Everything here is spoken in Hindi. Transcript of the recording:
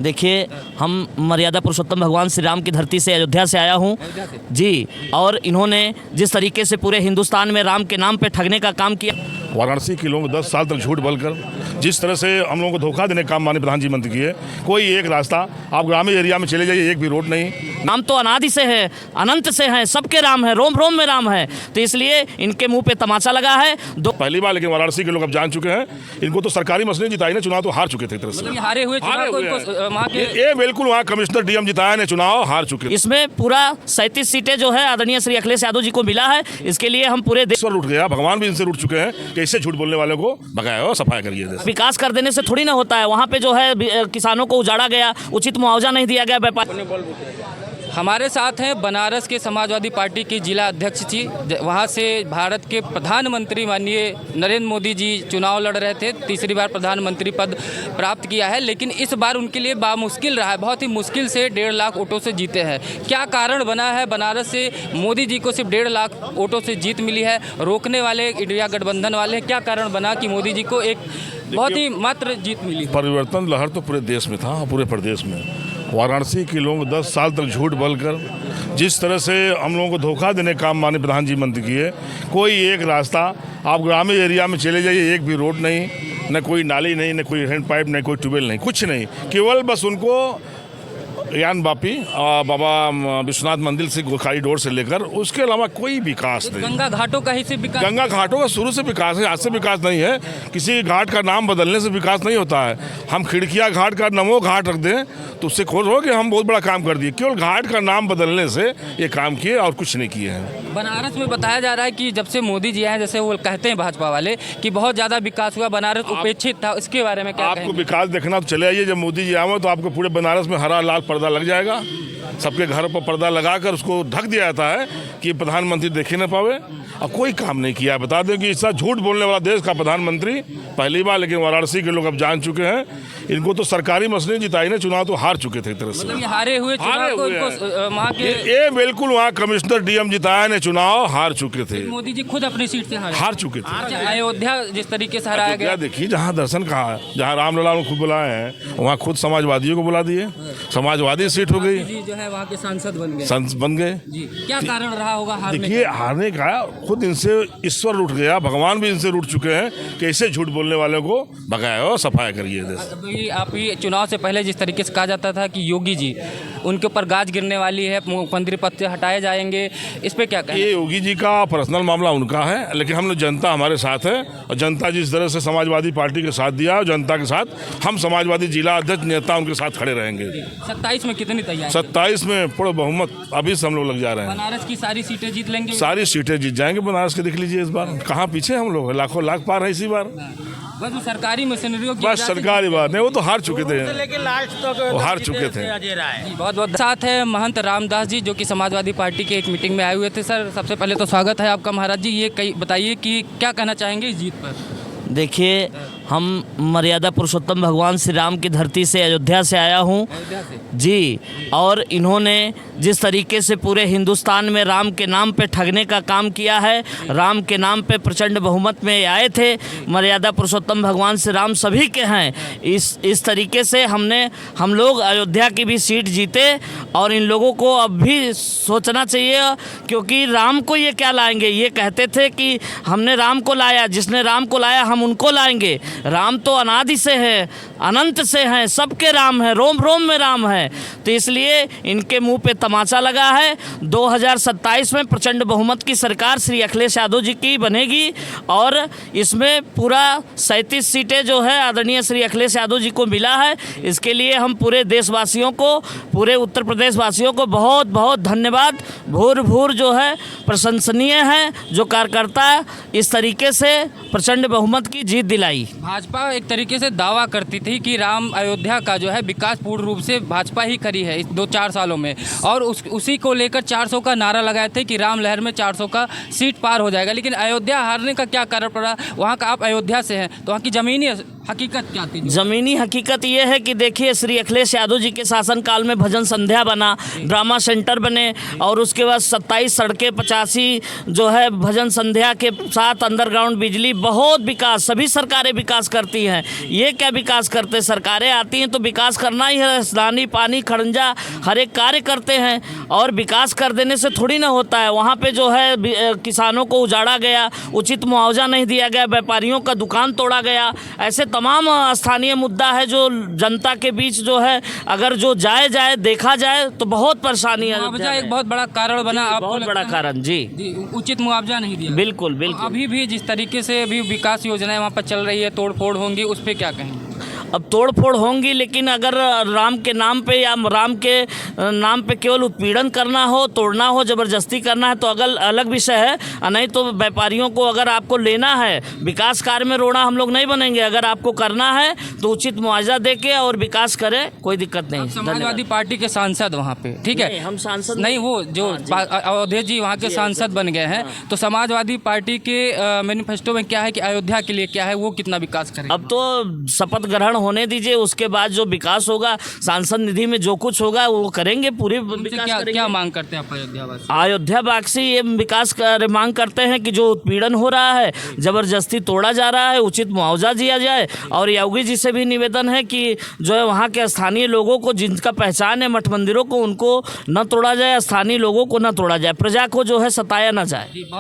देखिए, हम मर्यादा पुरुषोत्तम भगवान श्री राम की धरती से अयोध्या से आया हूँ जी। और इन्होंने जिस तरीके से पूरे हिंदुस्तान में राम के नाम पे ठगने का काम किया, वाराणसी के लोगों को 10 साल तक झूठ बोलकर जिस तरह से हम लोगों को धोखा देने का काम माननीय प्रधानमंत्री मंत्री किए, कोई एक रास्ता, आप ग्रामीण एरिया में चले जाइए, एक भी रोड नहीं। नाम तो अनादि से है, अनंत से है, सबके राम है, रोम रोम में राम है, तो इसलिए इनके मुंह पे तमाचा लगा है। पहली बार, लेकिन वाराणसी के लोग अब जान चुके हैं, इनको तो सरकारी मसले जिताई ने, चुनाव तो हार चुके थे। तरह से हारे हुए ये बिल्कुल वहाँ कमिश्नर डीएम जिताया ने, चुनाव हार चुके। इसमें पूरा 37 सीटें जो है आदरणीय श्री अखिलेश यादव जी को मिला है। इसके लिए हम पूरे देश उठ गया, भगवान भी इनसे उठ चुके हैं कि इससे झूठ बोलने वालों को भगाया हो, सफाई करिए। विकास कर देने से थोड़ी ना होता है। वहाँ पे जो है किसानों को उजाड़ा गया, उचित मुआवजा नहीं दिया गया व्यापार। हमारे साथ हैं बनारस के समाजवादी पार्टी के जिला अध्यक्ष जी। वहाँ से भारत के प्रधानमंत्री माननीय नरेंद्र मोदी जी चुनाव लड़ रहे थे, तीसरी बार प्रधानमंत्री पद प्राप्त किया है, लेकिन इस बार उनके लिए बामुश्किल रहा है, बहुत ही मुश्किल से 1.5 लाख वोटों से जीते हैं। क्या कारण बना है बनारस से मोदी जी को सिर्फ 1.5 लाख वोटों से जीत मिली है? रोकने वाले इंडिया गठबंधन वाले, क्या कारण बना कि मोदी जी को एक बहुत ही मात्र जीत मिली? परिवर्तन लहर तो पूरे देश में था, पूरे प्रदेश में। वाराणसी के लोग 10 साल तक झूठ बोलकर जिस तरह से हम लोगों को धोखा देने का काम माननीय प्रधानमंत्री मंत्री किए, कोई एक रास्ता, आप ग्रामीण एरिया में चले जाइए, एक भी रोड नहीं, न कोई नाली नहीं, न कोई हैंड पाइप, न कोई ट्यूबवेल नहीं, कुछ नहीं। केवल बस उनको यान बापी बाबा विश्वनाथ मंदिर से कॉरिडोर से लेकर उसके अलावा कोई विकास नहीं। गंगा घाटों का ही से विकास, गंगा घाटों का शुरू से विकास है, आज से विकास नहीं है। किसी घाट का नाम बदलने से विकास नहीं होता है। हम खिड़किया घाट का नमो घाट रख दें तो उससे खोज हो कि हम बहुत बड़ा काम कर दिए। केवल घाट का नाम बदलने से ये काम किए और कुछ नहीं किए हैं। बनारस में बताया जा रहा है कि जब से मोदी जी आए, जैसे वो कहते हैं भाजपा वाले कि बहुत ज़्यादा विकास हुआ, बनारस उपेक्षित था, इसके बारे में क्या आपको विकास देखना तो चले आइए। जब मोदी जी आए तो आपको पूरे बनारस में हरा लाल पर्दा लग जाएगा। सबके घर पर पर्दा लगाकर उसको ढक दिया जाता है कि प्रधानमंत्री देखे न पावे, और कोई काम नहीं किया। बता दें कि इस झूठ बोलने वाला देश का प्रधानमंत्री पहली बार, लेकिन वाराणसी के लोग अब जान चुके हैं, इनको तो सरकारी मसले जिताई ने, चुनाव तो हार चुके थे। तरह से हारे हुए ये बिल्कुल वहाँ कमिश्नर डीएम जिताया ने, चुनाव हार चुके थे। मोदी जी खुद अपनी सीट से हार चुके थे। अयोध्या जिस तरीके से हराया गया, देखिए, जहाँ दर्शन कहा, जहाँ रामलला को खुद बुलाए हैं, वहाँ खुद समाजवादियों को बुला दिए, समाजवादी सीट हो गई, जो है वहाँ के सांसद बन गए जी। क्या कारण रहा होगा हारने? देखिए, हारने का खुद इनसे ईश्वर उठ गया, भगवान भी इनसे उठ चुके हैं कि ऐसे झूठ बोलने वालों को भगाया हो, सफाई करिए। आप ये चुनाव से पहले जिस तरीके से कहा जाता था कि योगी जी उनके ऊपर गाज गिरने वाली है, मुख्यमंत्री पद से हटाए जाएंगे, इस पे क्या कहें? ये योगी जी का पर्सनल मामला उनका है, लेकिन हम लोग, जनता हमारे साथ है, और जनता जिस तरह से समाजवादी पार्टी के साथ दिया, और जनता के साथ हम समाजवादी जिला अध्यक्ष नेता उनके साथ खड़े रहेंगे। 27 में कितनी तैयारी? 27 में पूरा बहुमत अभी से हम लोग लग जा रहे हैं। बनारस की सारी सीटें जीत लेंगे, सारी सीटें जीत जाएंगे बनारस के। देख लीजिए इस बार कहाँ पीछे हम लोग, लाखों लाख पार है इसी बार। बस सरकारी मशीनरियों की, बस सरकारी बात नहीं, वो तो हार चुके थे, वो हार चुके थे। बहुत बहुत साथ है महंत रामदास जी, जो कि समाजवादी पार्टी के एक मीटिंग में आए हुए थे। सर, सबसे पहले तो स्वागत है आपका महाराज जी। ये बताइए कि क्या कहना चाहेंगे इस जीत पर? देखिए, हम मर्यादा पुरुषोत्तम भगवान श्री राम की धरती से अयोध्या से आया हूँ जी। और इन्होंने जिस तरीके से पूरे हिंदुस्तान में राम के नाम पे ठगने का काम किया है, राम के नाम पे प्रचंड बहुमत में आए थे। मर्यादा पुरुषोत्तम भगवान श्री राम सभी के हैं। इस तरीके से हम लोग अयोध्या की भी सीट जीते, और इन लोगों को अब भी सोचना चाहिए, क्योंकि राम को ये क्या लाएंगे। ये कहते थे कि हमने राम को लाया, जिसने राम को लाया हम उनको लाएंगे। राम तो अनादि से है, अनंत से हैं, सबके राम है, रोम रोम में राम है, तो इसलिए इनके मुंह पे तमाचा लगा है। 2027 में प्रचंड बहुमत की सरकार श्री अखिलेश यादव जी की बनेगी, और इसमें पूरा 37 सीटें जो है आदरणीय श्री अखिलेश यादव जी को मिला है। इसके लिए हम पूरे देशवासियों को, पूरे उत्तर प्रदेश वासियों को बहुत बहुत धन्यवाद, भूर भूर जो है प्रशंसनीय है, जो कार्यकर्ता इस तरीके से प्रचंड बहुमत की जीत दिलाई। भाजपा एक तरीके से दावा करती थी कि राम अयोध्या का जो है विकास पूर्ण रूप से भाजपा ही करी है इस 2-4 सालों में, और उसी को लेकर 400 का नारा लगाए थे कि राम लहर में 400 का सीट पार हो जाएगा। लेकिन अयोध्या हारने का क्या कारण पड़ा? वहाँ का, आप अयोध्या से हैं तो वहाँ की ज़मीनी हकीकत क्या थी? ज़मीनी हकीकत ये है कि देखिए श्री अखिलेश यादव जी के शासनकाल में भजन संध्या बना, ड्रामा सेंटर बने और उसके बाद 27 सड़कें, 85 जो है भजन संध्या के साथ अंडरग्राउंड बिजली, बहुत विकास, सभी सरकारें विकास करती हैं। ये क्या विकास करते, सरकारें आती हैं तो विकास करना ही है, स्नानी पानी खड़ंजा हर एक कार्य करते हैं और विकास कर देने से थोड़ी ना होता है। वहाँ पे जो है किसानों को उजाड़ा गया, उचित मुआवजा नहीं दिया गया, व्यापारियों का दुकान तोड़ा गया, ऐसे तमाम स्थानीय मुद्दा है जो जनता के बीच जो है अगर जो जाए देखा जाए तो बहुत परेशानी है। मुआवजा एक बहुत बड़ा कारण बना, आपको बहुत बड़ा कारण जी, उचित मुआवजा नहीं दिया। बिल्कुल बिल्कुल। अभी भी जिस तरीके से अभी विकास योजनाएं वहाँ पर चल रही है, तोड़ फोड़ होंगी, उस पर क्या कहें? अब तोड़ फोड़ होंगी, लेकिन अगर राम के नाम पे या राम के नाम पे केवल उत्पीड़न करना हो, तोड़ना हो, ज़बरदस्ती करना है तो अगल अलग विषय है। नहीं तो व्यापारियों को अगर आपको लेना है, विकास कार्य में रोड़ा हम लोग नहीं बनेंगे। अगर आपको करना है तो उचित मुआवजा दे के और विकास करें, कोई दिक्कत नहीं। समाजवादी पार्टी के सांसद वहाँ पे, ठीक है, हम सांसद नहीं, वो जो अयोध्या जी वहाँ के सांसद बन गए हैं, तो समाजवादी पार्टी के मैनिफेस्टो में क्या है कि अयोध्या के लिए क्या है, वो कितना विकास करें? अब तो शपथ ग्रहण होने दीजिए, उसके बाद जो विकास होगा, सांसद निधि में जो कुछ होगा वो करेंगे, पूरे विकास करेंगे। क्या मांग करते हैं आप अयोध्यावासी? अयोध्यावासी ये विकास मांग करते हैं कि जो उत्पीड़न हो रहा है, जबरदस्ती तोड़ा जा रहा है, उचित मुआवजा दिया जाए। और योगी जी से भी निवेदन है कि जो है वहाँ के स्थानीय लोगों को, जिनका पहचान है मठ मंदिरों को, उनको न तोड़ा जाए, स्थानीय लोगों को न तोड़ा जाए, प्रजा को जो है सताया न जाए।